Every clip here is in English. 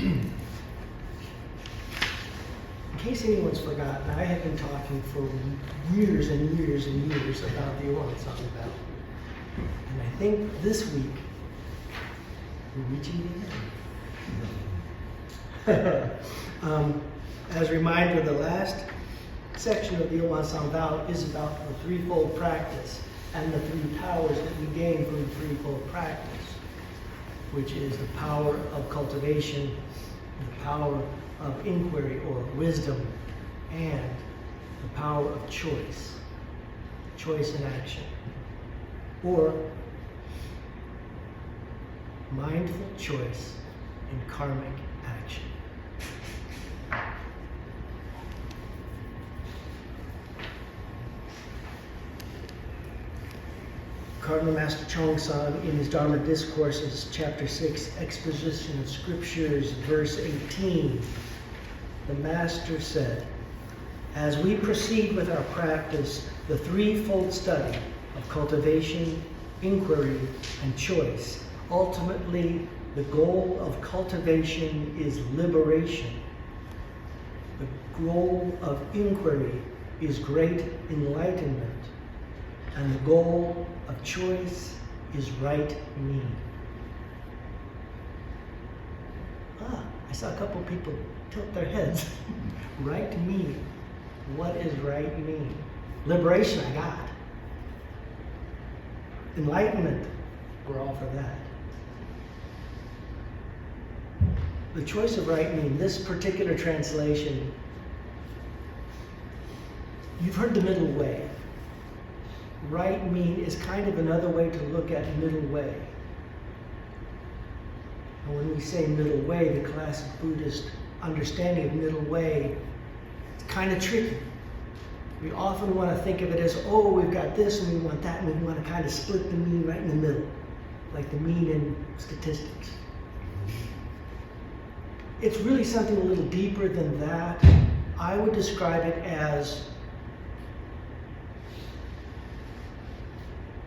In case anyone's forgotten, I have been talking for years and years and years about the Won Buddhist. And I think this week, we're reaching the end. As a reminder, the last section of the Won Buddhist is about the threefold practice and the three powers that we gain from the threefold practice, which is the power of cultivation, the power of inquiry or wisdom, and the power of choice in action, or mindful choice in karmic action. Cardinal Master Chong-san, in his Dharma Discourses, Chapter 6, Exposition of Scriptures, verse 18, the Master said, as we proceed with our practice, the threefold study of cultivation, inquiry, and choice, ultimately the goal of cultivation is liberation. The goal of inquiry is great enlightenment. And the goal of choice is right mean. I saw a couple people tilt their heads. Right mean. What is right mean? Liberation, I got. Enlightenment, we're all for that. The choice of right mean, this particular translation, you've heard the middle way. Right mean is kind of another way to look at middle way. And when we say middle way, the classic Buddhist understanding of middle way, it's kind of tricky. We often want to think of it as, oh, we've got this and we want that, and we want to kind of split the mean right in the middle, like the mean in statistics. It's really something a little deeper than that. I would describe it as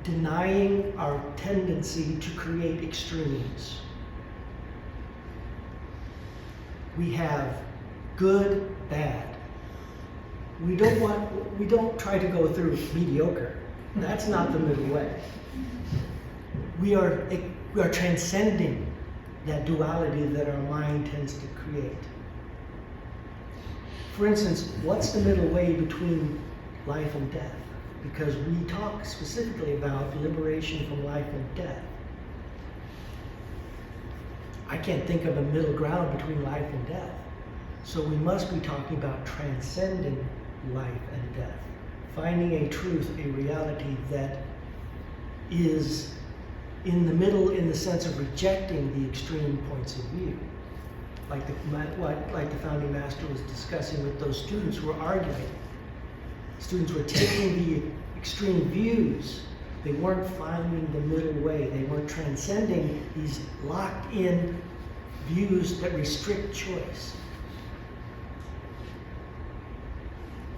denying our tendency to create extremes. We have good, bad. We don't try to go through mediocre. That's not the middle way. We are transcending that duality that our mind tends to create. For instance, what's the middle way between life and death? Because we talk specifically about liberation from life and death. I can't think of a middle ground between life and death. So we must be talking about transcending life and death, finding a truth, a reality that is in the middle in the sense of rejecting the extreme points of view. Like the founding master was discussing with those students who were arguing. Students were taking the extreme views. They weren't finding the middle way. They weren't transcending these locked-in views that restrict choice.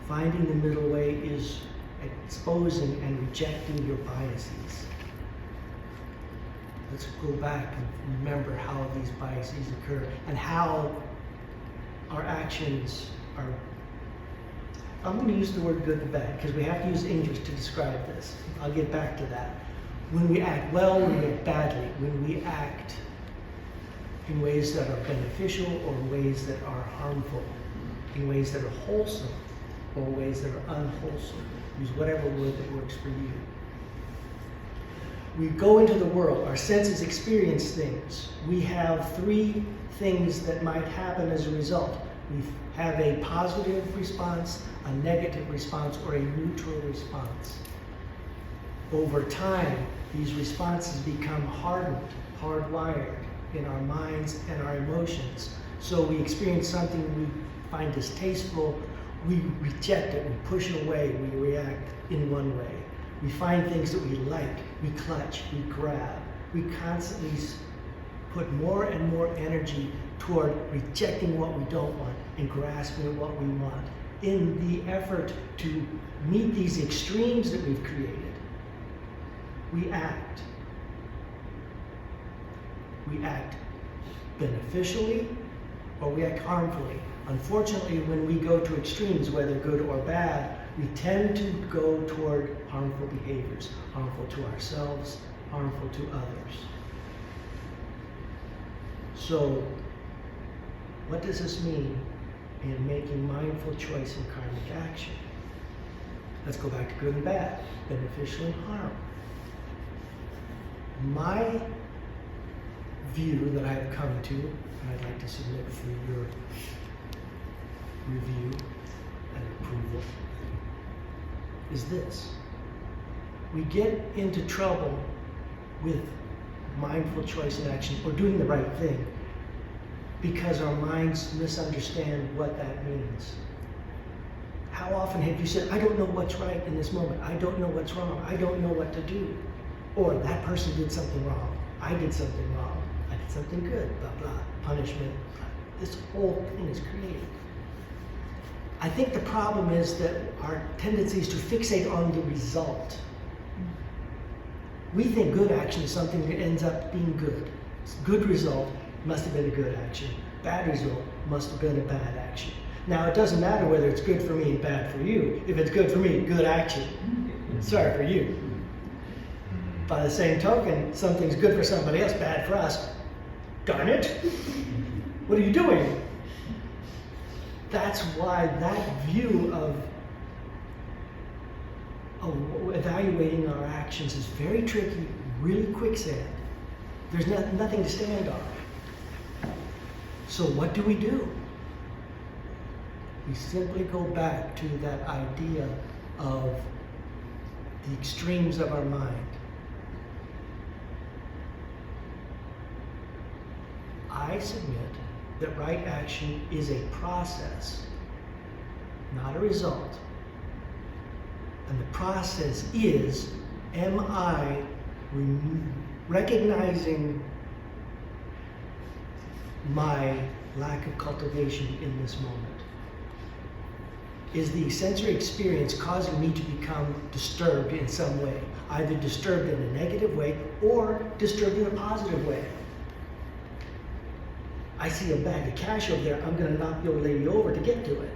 Finding the middle way is exposing and rejecting your biases. Let's go back and remember how these biases occur and how our actions are. I'm going to use the word good and bad because we have to use English to describe this. I'll get back to that. When we act well, when we act badly, when we act in ways that are beneficial or ways that are harmful, in ways that are wholesome or ways that are unwholesome. Use whatever word that works for you. We go into the world, our senses experience things. We have three things that might happen as a result. We have a positive response, a negative response, or a neutral response. Over time, these responses become hardened, hardwired in our minds and our emotions. So we experience something we find distasteful, we reject it, we push it away, we react in one way. We find things that we like, we clutch, we grab. We constantly put more and more energy toward rejecting what we don't want and grasping what we want in the effort to meet these extremes that we've created. We act. We act beneficially or we act harmfully. Unfortunately, when we go to extremes, whether good or bad, we tend to go toward harmful behaviors, harmful to ourselves, harmful to others. So, what does this mean in making mindful choice in karmic action? Let's go back to good and bad, beneficial and harm. My view that I have come to, and I'd like to submit for your review and approval, is this. We get into trouble with mindful choice and action, or doing the right thing, because our minds misunderstand what that means. How often have you said, I don't know what's right in this moment. I don't know what's wrong. I don't know what to do. Or that person did something wrong. I did something wrong. I did something good, blah, blah, punishment. This whole thing is created. I think the problem is that our tendency is to fixate on the result. We think good action is something that ends up being good. Good result must have been a good action. Bad result must have been a bad action. Now, it doesn't matter whether it's good for me and bad for you. If it's good for me, good action. Sorry for you. By the same token, something's good for somebody else, bad for us. Darn it! What are you doing? That's why that view of evaluating our actions is very tricky, really quicksand. There's nothing to stand on. So what do? We simply go back to that idea of the extremes of our mind. I submit that right action is a process, not a result. And the process is, am I recognizing my lack of cultivation in this moment? Is the sensory experience causing me to become disturbed in some way? Either disturbed in a negative way or disturbed in a positive way. I see a bag of cash over there, I'm going to knock the old lady over to get to it.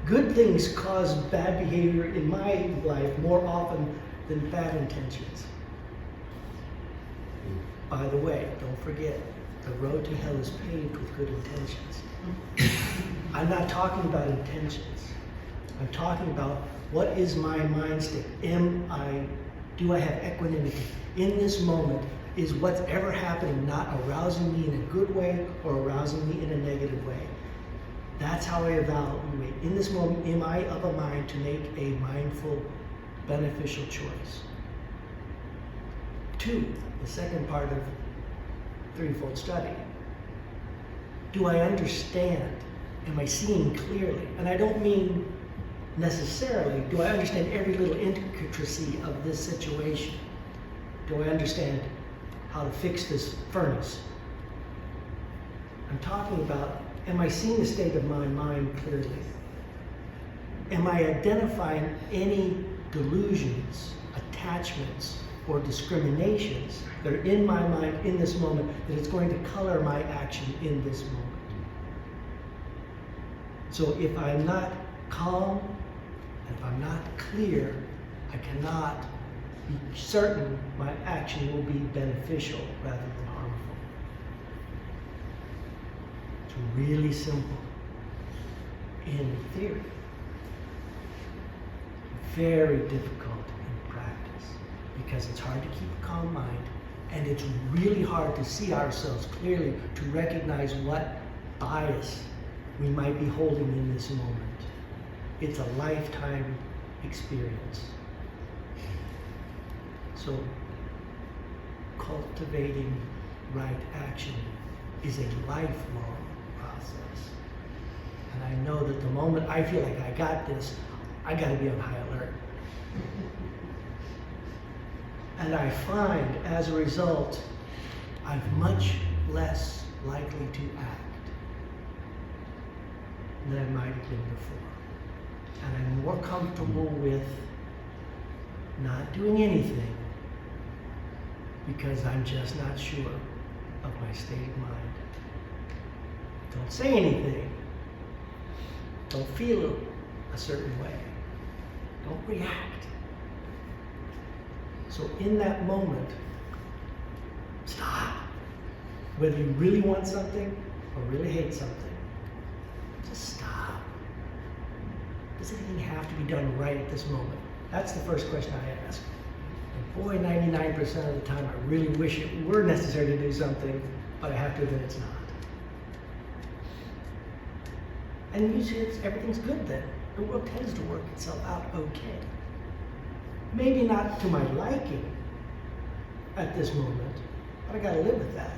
Good things cause bad behavior in my life more often than bad intentions. By the way, don't forget, the road to hell is paved with good intentions. I'm not talking about intentions. I'm talking about what is my mind state. Do I have equanimity? In this moment, is what's ever happening not arousing me in a good way or arousing me in a negative way? That's how I evaluate. In this moment, am I of a mind to make a mindful, beneficial choice? 2, the second part of threefold study. Do I understand? Am I seeing clearly? And I don't mean necessarily, do I understand every little intricacy of this situation? Do I understand how to fix this furnace? I'm talking about, am I seeing the state of my mind clearly? Am I identifying any delusions, attachments, or discriminations that are in my mind in this moment that it's going to color my action in this moment? So if I'm not calm, if I'm not clear, I cannot be certain my action will be beneficial rather than harmful. It's really simple in theory. Very difficult in practice because it's hard to keep a calm mind, and it's really hard to see ourselves clearly, to recognize what bias we might be holding in this moment. It's a lifetime experience. So, cultivating right action is a lifelong process. And I know that the moment I feel like I got this, I got to be on high alert. And I find, as a result, I'm much less likely to act than I might have been before. And I'm more comfortable with not doing anything because I'm just not sure of my state of mind. Don't say anything. Don't feel a certain way. Don't react. So in that moment, stop. Whether you really want something or really hate something, just stop. Does anything have to be done right at this moment? That's the first question I ask. And boy, 99% of the time, I really wish it were necessary to do something, but I have to admit it's not. And usually everything's good then. The world tends to work itself out okay. Maybe not to my liking at this moment, but I gotta live with that.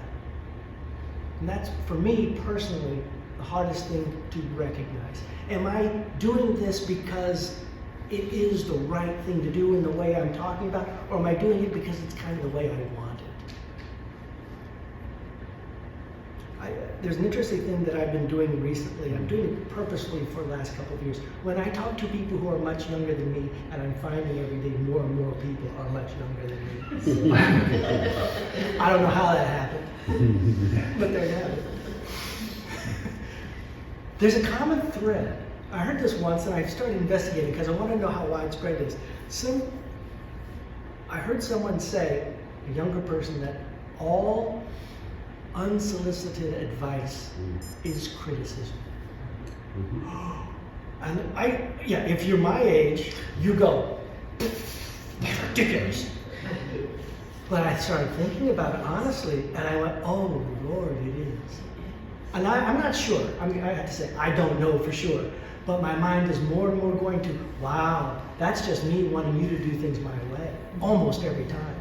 And that's, for me personally, the hardest thing to recognize. Am I doing this because it is the right thing to do in the way I'm talking about, or am I doing it because it's kind of the way I want it? There's an interesting thing that I've been doing recently. I'm doing it purposefully for the last couple of years. When I talk to people who are much younger than me, and I'm finding every day more and more people are much younger than me. I don't know how that happened, but there it happened. There's a common thread. I heard this once and I started investigating because I want to know how widespread it is. I heard someone say, a younger person, that all unsolicited advice is criticism. And if you're my age, you go, that's ridiculous. But I started thinking about it honestly, and I went, oh Lord, it is. And I'm not sure. I mean, I have to say, I don't know for sure. But my mind is more and more going to, wow, that's just me wanting you to do things my way, almost every time.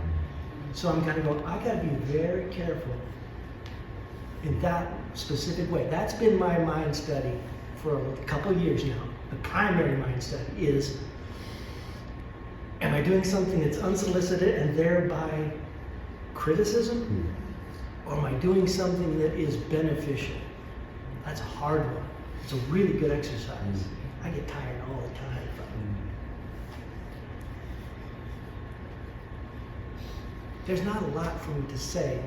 So I'm kind of going, I gotta be very careful in that specific way. That's been my mind study for a couple of years now. The primary mind study is, am I doing something that's unsolicited and thereby criticism? Or am I doing something that is beneficial? That's a hard one. It's a really good exercise. I get tired all the time from it. There's not a lot for me to say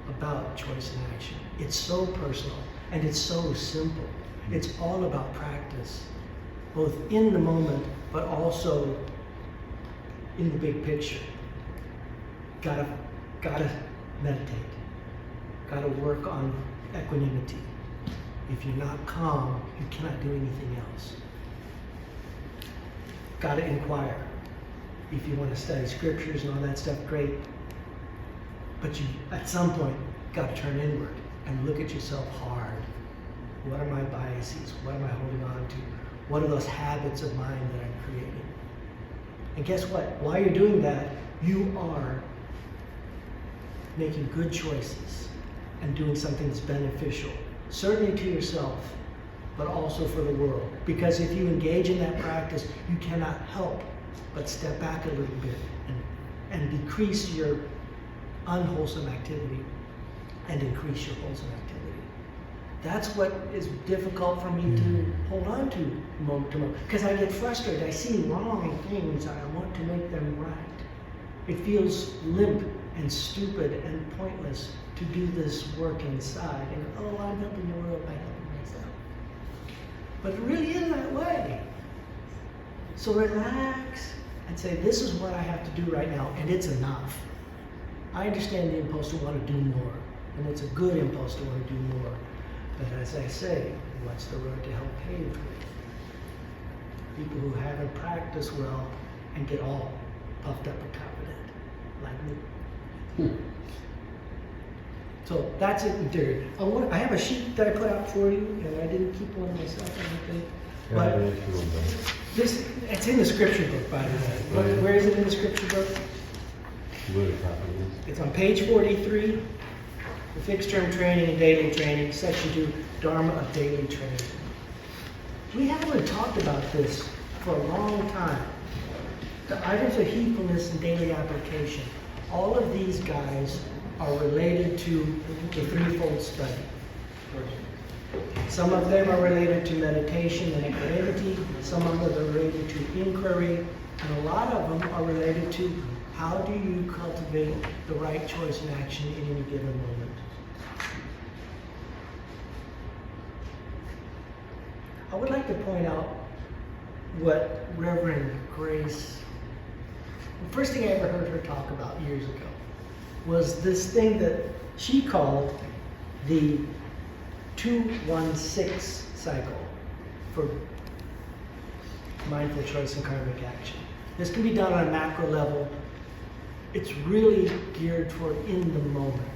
about choice and action. It's so personal and it's so simple. It's all about practice, both in the moment but also in the big picture. Gotta meditate. Gotta work on equanimity. If you're not calm, you cannot do anything else. Gotta inquire. If you want to study scriptures and all that stuff, great. But you, at some point, gotta turn inward and look at yourself hard. What are my biases? What am I holding on to? What are those habits of mine that I'm creating? And guess what? While you're doing that, you are making good choices and doing something that's beneficial, certainly to yourself, but also for the world. Because if you engage in that practice, you cannot help but step back a little bit and decrease your unwholesome activity and increase your wholesome activity. That's what is difficult for me to hold on to moment to moment. Because I get frustrated. I see wrong things and I want to make them right. It feels limp and stupid and pointless to do this work inside. And oh, I'm helping the world by helping myself. But it really isn't that way. So relax and say, this is what I have to do right now, and it's enough. I understand the impulse to want to do more, and it's a good impulse to want to do more. But as I say, what's the road to hell paved with? People who haven't practiced well and get all puffed up and confident, like me. So that's it in theory. I have a sheet that I put out for you, and I didn't keep one myself, I don't think. But this, it's in the scripture book, by the way. Where is it in the scripture book? It's on page 43, the fixed term training and daily training, section 2, Dharma of daily training. We haven't talked about this for a long time. The items of heedfulness and daily application. All of these guys are related to the threefold study. Some of them are related to meditation and equanimity, some of them are related to inquiry, and a lot of them are related to how do you cultivate the right choice and action in any given moment. I would like to point out what Reverend Grace, the first thing I ever heard her talk about years ago was this thing that she called the 2-1-6 cycle for mindful choice and karmic action. This can be done on a macro level. It's really geared toward in the moment.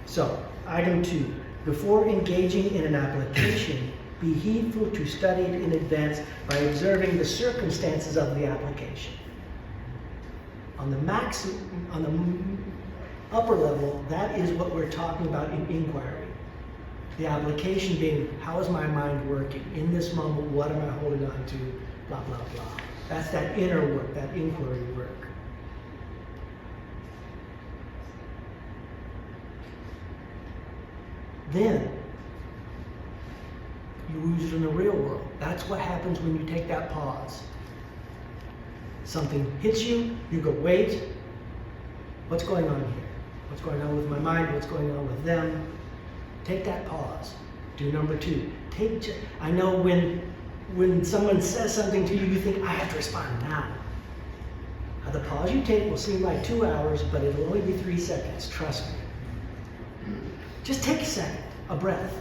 So, item 2, before engaging in an application, be heedful to study it in advance by observing the circumstances of the application. On the upper level, that is what we're talking about in inquiry. The application being, how is my mind working? In this moment, what am I holding on to? Blah, blah, blah. That's that inner work, that inquiry work. Then, you use it in the real world. That's what happens when you take that pause. Something hits you, you go, wait, what's going on here? What's going on with my mind? What's going on with them? Take that pause. Do number 2. I know when someone says something to you, you think, I have to respond now. The pause you take will seem like 2 hours, but it'll only be 3 seconds, trust me. Just take a second, a breath.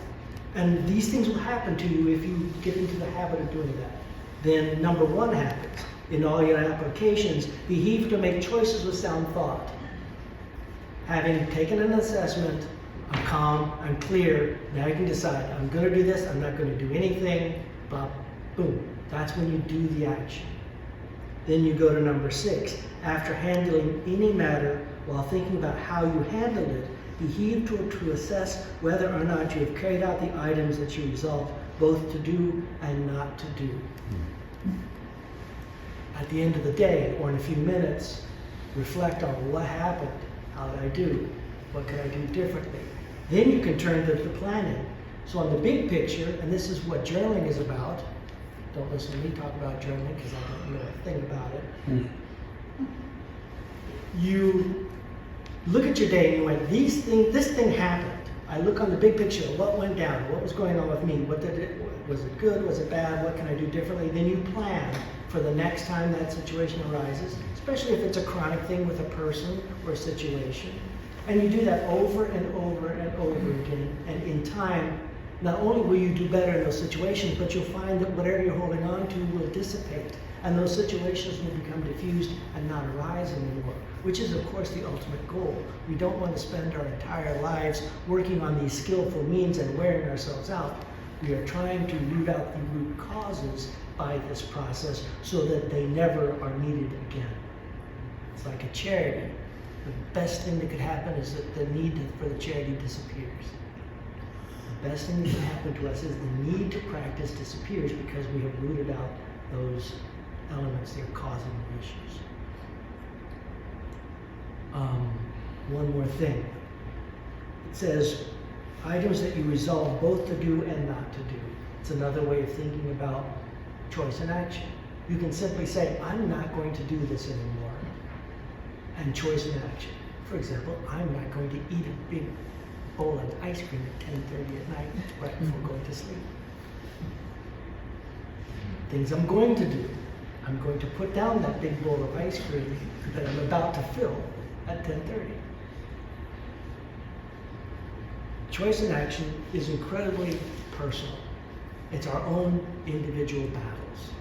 And these things will happen to you if you get into the habit of doing that. Then number 1 happens. In all your applications, be heedful to make choices with sound thought. Having taken an assessment, I'm calm, I'm clear, now you can decide, I'm going to do this, I'm not going to do anything, blah, boom. That's when you do the action. Then you go to number 6. After handling any matter, while thinking about how you handled it, be heedful to assess whether or not you have carried out the items that you resolved, both to do and not to do. At the end of the day, or in a few minutes, reflect on what happened, how did I do, what could I do differently. Then you can turn to the planning. So on the big picture, and this is what journaling is about, don't listen to me talk about journaling because I don't know a thing about it. You look at your day and you went, this thing happened. I look on the big picture, what went down, what was going on with me, was it good, was it bad, what can I do differently? Then you plan for the next time that situation arises, especially if it's a chronic thing with a person or a situation. And you do that over and over and over again. And in time, not only will you do better in those situations, but you'll find that whatever you're holding on to will dissipate. And those situations will become diffused and not arise anymore, which is, of course, the ultimate goal. We don't want to spend our entire lives working on these skillful means and wearing ourselves out. We are trying to root out the root causes by this process so that they never are needed again. It's like a charity. The best thing that could happen is that the need for the charity disappears. The best thing that can happen to us is the need to practice disappears because we have rooted out those elements that are causing the issues. One more thing. It says, items that you resolve both to do and not to do. It's another way of thinking about choice and action. You can simply say, I'm not going to do this anymore. And choice and action. For example, I'm not going to eat a big bowl of ice cream at 10:30 at night right before going to sleep. Things I'm going to do. I'm going to put down that big bowl of ice cream that I'm about to fill at 10:30. Choice and action is incredibly personal. It's our own individual battles.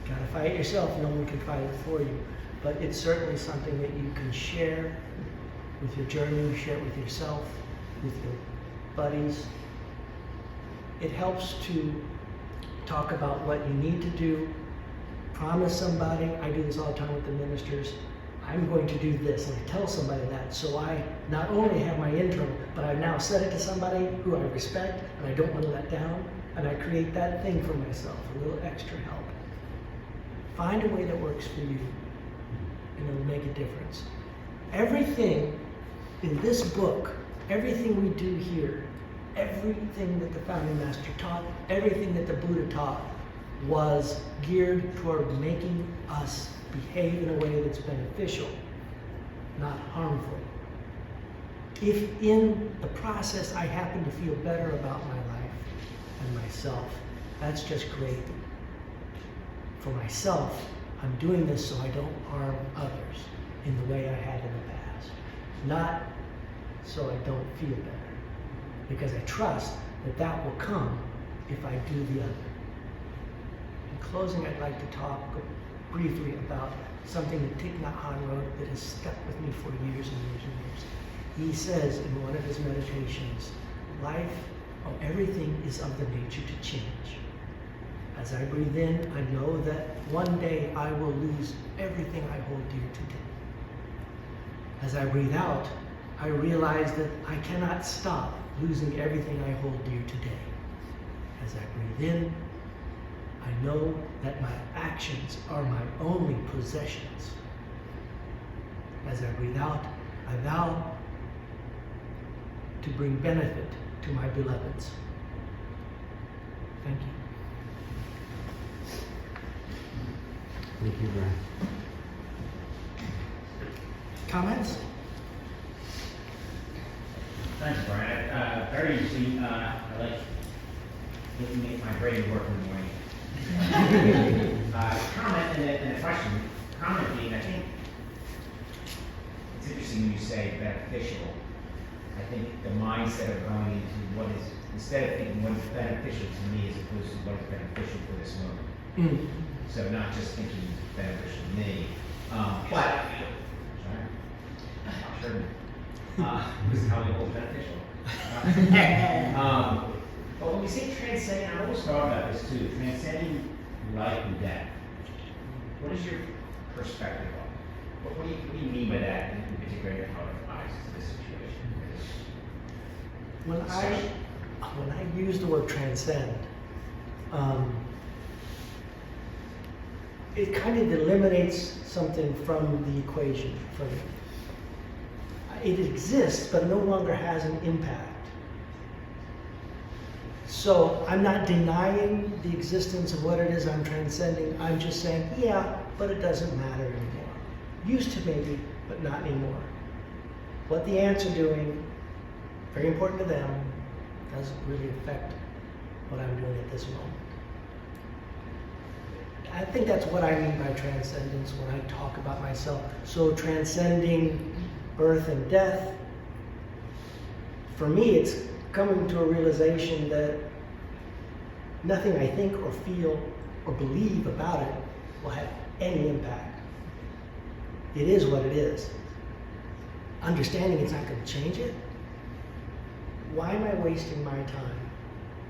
You gotta fight it yourself, no one can fight it for you. But it's certainly something that you can share with your journey, you share it with yourself, with your buddies. It helps to talk about what you need to do, promise somebody. I do this all the time with the ministers. I'm going to do this, and I tell somebody that, so I not only have my internal, but I've now said it to somebody who I respect and I don't want to let down, and I create that thing for myself, a little extra help. Find a way that works for you, and it'll make a difference. Everything in this book, everything we do here, everything that the founding master taught, everything that the Buddha taught, was geared toward making us behave in a way that's beneficial, not harmful. If in the process I happen to feel better about my life and myself, That's just great. For myself, I'm doing this so I don't harm others in the way I had in the past. Not so I don't feel better. Because I trust that that will come if I do the other. In closing, I'd like to talk briefly about something that Thich Nhat Hanh wrote that has stuck with me for years and years and years. He says in one of his meditations, everything is of the nature to change. As I breathe in, I know that one day I will lose everything I hold dear today. As I breathe out, I realize that I cannot stop losing everything I hold dear today. As I breathe in, I know that my actions are my only possessions. As I breathe out, I vow to bring benefit to my beloveds. Thank you. Thank you, Brian. Comments? Thanks, Brian. Very interesting. I like looking at my brain work in the morning. Comment and a question. Comment being, I think it's interesting when you say beneficial. I think the mindset of going into what is, instead of thinking what is beneficial to me as opposed to what is beneficial for this moment. Mm. So not just thinking beneficial to me, but sure. This is how we hold beneficial. But when we say transcending, I always thought about this too, transcending life and death. What is your perspective on it? What do you mean by that in particular how it applies to this situation? When I use the word transcend, it kind of eliminates something from the equation for me. It exists, but no longer has an impact. So I'm not denying the existence of what it is I'm transcending. I'm just saying, yeah, but it doesn't matter anymore. Used to maybe, but not anymore. What the ants are doing, very important to them, doesn't really affect what I'm doing at this moment. I think that's what I mean by transcendence when I talk about myself. So transcending birth and death, for me, it's coming to a realization that nothing I think or feel or believe about it will have any impact. It is what it is. Understanding it's not going to change it. Why am I wasting my time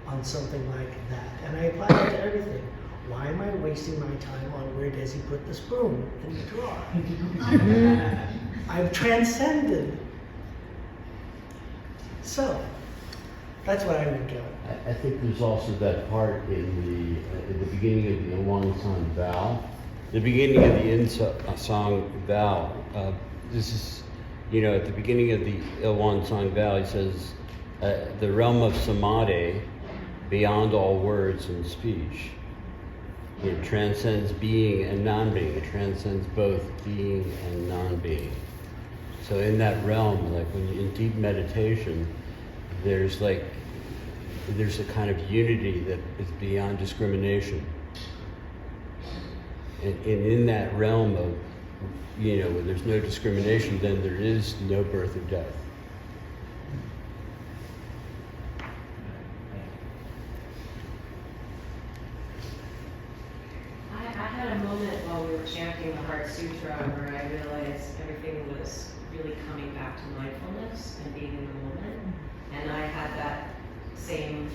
on something like that? And I apply that to everything. Why am I wasting my time on where does he put the spoon in the drawer? I've transcended. So, that's what I would go. I think there's also that part in the beginning of the Won Song vow. The beginning of the In Song vow. This is, at the beginning of the Won Song vow, he says, the realm of samadhi, beyond all words and speech. It transcends being and non-being. It transcends both being and non-being. So in that realm, like when you're in deep meditation, there's a kind of unity that is beyond discrimination. And in that realm of, where there's no discrimination, then there is no birth or death. I had a moment while we were chanting the Heart Sutra where I realized everything was really coming back to mindfulness and being in the moment. And I had that same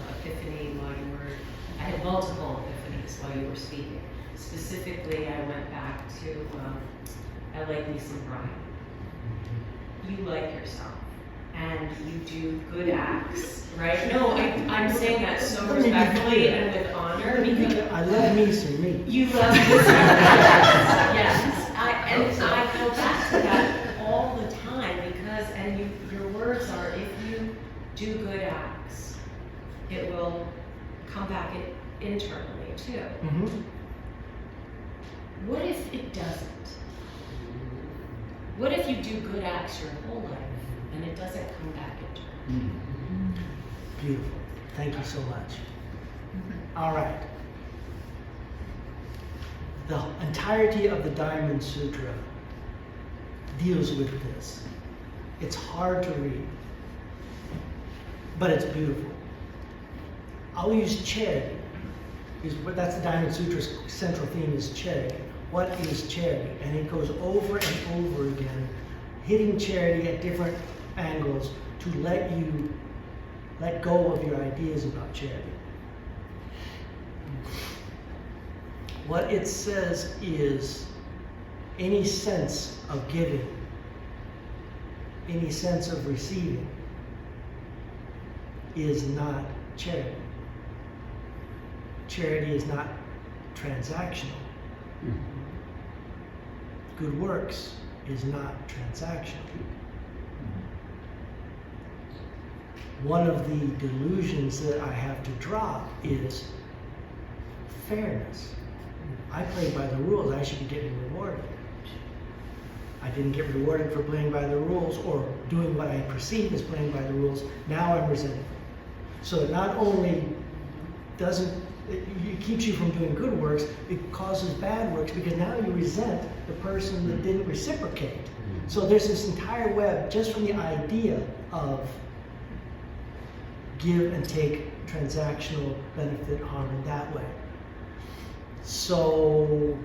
epiphany while you were, I had multiple epiphanies while you were speaking. Specifically, I went back to, I like me some Brian. You like yourself. And you do good acts, right? No, I'm saying that so respectfully and with honor because I love me some me. you love yourself. Yes, I go back to that all the time because, your words are, if you do good acts, it will come back internally too. Mm-hmm. What if it doesn't? What if you do good acts your whole life and it doesn't come back internally? Beautiful. Thank you so much. All right. The entirety of the Diamond Sutra deals with this. It's hard to read, but it's beautiful. I'll use charity. That's the Diamond Sutra's central theme is charity. What is charity? And it goes over and over again, hitting charity at different angles to let you let go of your ideas about charity. What it says is any sense of giving, any sense of receiving is not charity. Charity is not transactional. Good works is not transactional. One of the delusions that I have to drop is fairness. I played by the rules, I should be getting rewarded. I didn't get rewarded for playing by the rules or doing what I perceive as playing by the rules. Now I'm resentful. So it not only it keeps you from doing good works, it causes bad works because now you resent the person that didn't reciprocate. So there's this entire web just from the idea of give and take, transactional benefit, harm in that way. So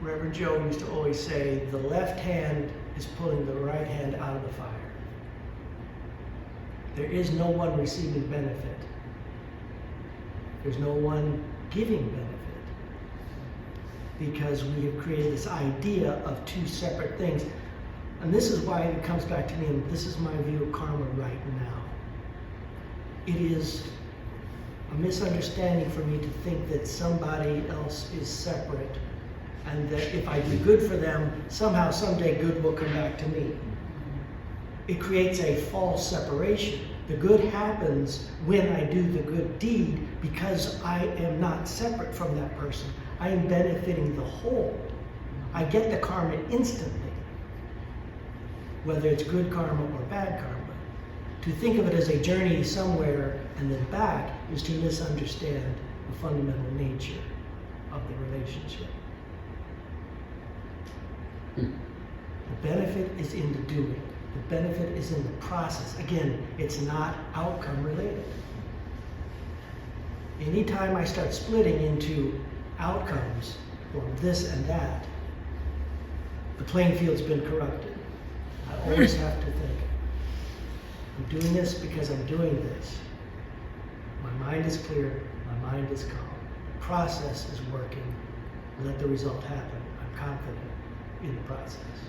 Reverend Joe used to always say, the left hand is pulling the right hand out of the fire. There is no one receiving benefit. There's no one giving benefit. Because we have created this idea of two separate things. And this is why it comes back to me, and this is my view of karma right now. It is a misunderstanding for me to think that somebody else is separate and that if I do good for them, somehow, someday good will come back to me. It creates a false separation. The good happens when I do the good deed because I am not separate from that person. I am benefiting the whole. I get the karma instantly, whether it's good karma or bad karma. To think of it as a journey somewhere and then back is to misunderstand the fundamental nature of the relationship. The benefit is in the doing. The benefit is in the process. Again, it's not outcome related. Anytime I start splitting into outcomes or this and that, the playing field's been corrupted. I always have to think, I'm doing this because I'm doing this. My mind is clear, my mind is calm. The process is working. Let the result happen. I'm confident in the process.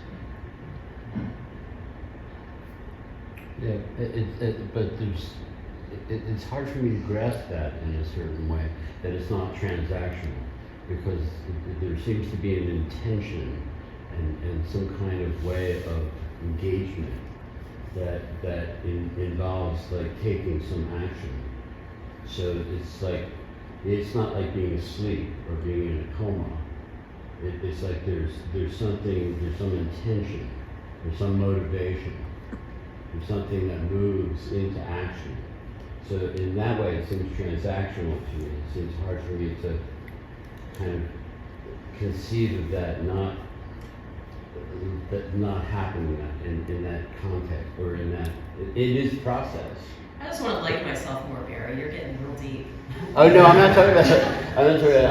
Yeah, but it's hard for me to grasp that in a certain way, that it's not transactional, because there seems to be an intention and some kind of way of engagement that involves like taking some action. So it's not like being asleep or being in a coma. It's like there's some intention, there's some motivation, there's something that moves into action. So in that way, it seems transactional to me. It seems hard for me to kind of conceive of that not happening in that context or in that it is process. I just want to like myself more, Barry. You're getting real deep. Oh no, I'm not talking about.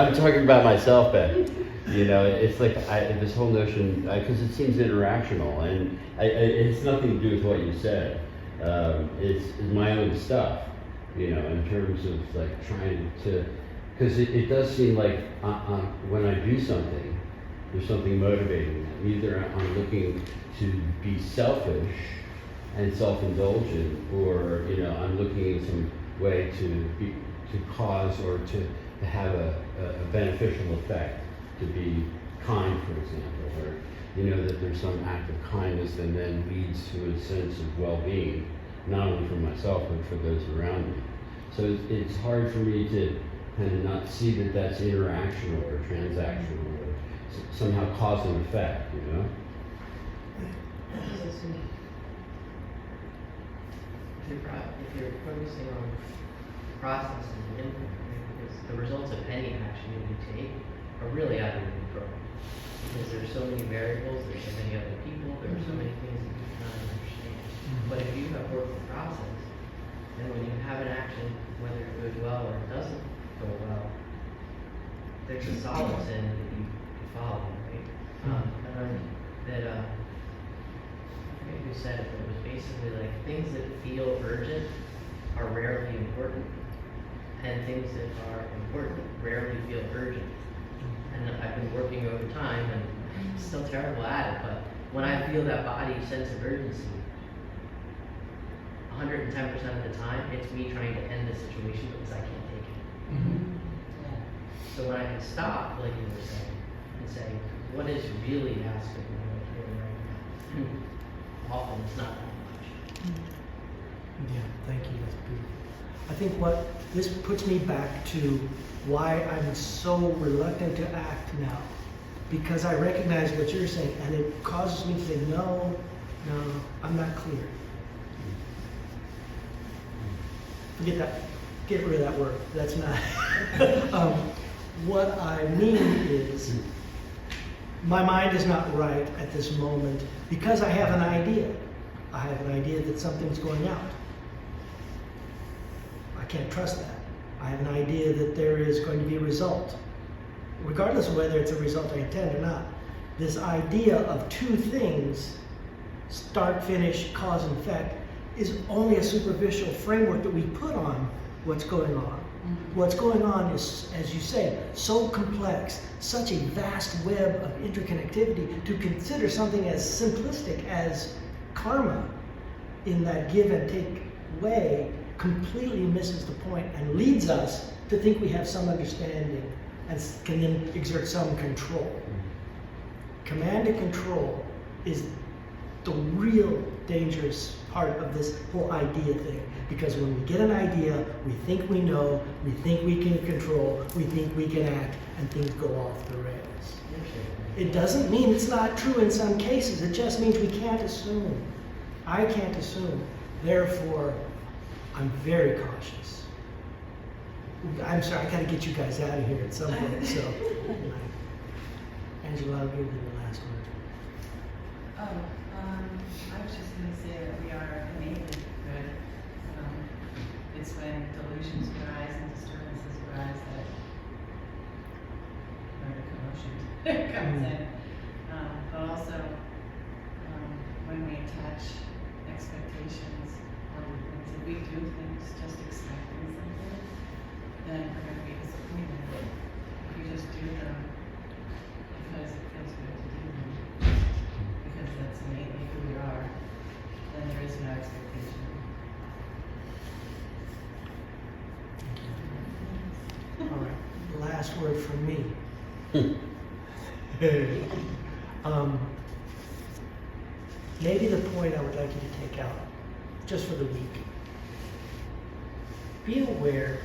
I'm talking about myself, Ben. You know, it's like this whole notion because it seems interactional, and it's nothing to do with what you said. It's my own stuff, you know, in terms of like trying to, because it does seem like when I do something, there's something motivating me. Either I'm looking to be selfish and self-indulgent, or you know, I'm looking in some way to cause or to have a beneficial effect, to be kind, for example, or you know that there's some act of kindness and then leads to a sense of well-being, not only for myself but for those around me. So it's hard for me to kind of not see that that's interactional or transactional or somehow cause and effect, you know? you're focusing on the process and the input, right? Because the results of any action that you take are really out of your control. Because there's so many variables, there's so many other people, there are so many things that you cannot understand. But if you have worked the process, then when you have an action, whether it goes well or it doesn't go well, there's a solace in it that you follow, right? I learned that, I forget who said it, but it was basically like things that feel urgent are rarely important, and things that are important rarely feel urgent. And I've been working over time, and I'm still terrible at it, but when I feel that body sense of urgency, 110% of the time, it's me trying to end the situation because I can't take it. So when I can stop, like you were saying, and say, what is really asking me what I'm doing right now? Often it's not that much. Yeah, thank you. That's beautiful. I think what this puts me back to why I'm so reluctant to act now, because I recognize what you're saying, and it causes me to say, no, I'm not clear. Forget that. Get rid of that word. That's not. What I mean is, my mind is not right at this moment because I have an idea. I have an idea that something's going out. I can't trust that. I have an idea that there is going to be a result. Regardless of whether it's a result I intend or not, this idea of two things, start, finish, cause, and effect, is only a superficial framework that we put on what's going on. What's going on is, as you say, so complex, such a vast web of interconnectivity. To consider something as simplistic as karma in that give and take way completely misses the point and leads us to think we have some understanding and can then exert some control. Command and control is the real dangerous part of this whole idea thing. Because when we get an idea, we think we know, we think we can control, we think we can act, and things go off the rails. It doesn't mean it's not true in some cases. It just means we can't assume. I can't assume. Therefore, I'm very cautious. I'm sorry, I gotta get you guys out of here at some point, so. Angela, I'll give you the last word. I was just going to say that we are innately good. It's when delusions arise and disturbances arise that the commotion comes in. But also, when we attach expectations on things, if we do things just expecting something, then we're going to be disappointed. If we just do them because it feels good to do them, because that's innately who we are, then there is no expectation. All right, last word from me. Maybe the point I would like you to take out, just for the week, be aware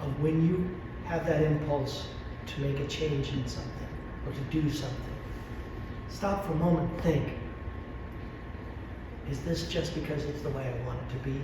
of when you have that impulse to make a change in something or to do something. Stop for a moment and think, is this just because it's the way I want it to be?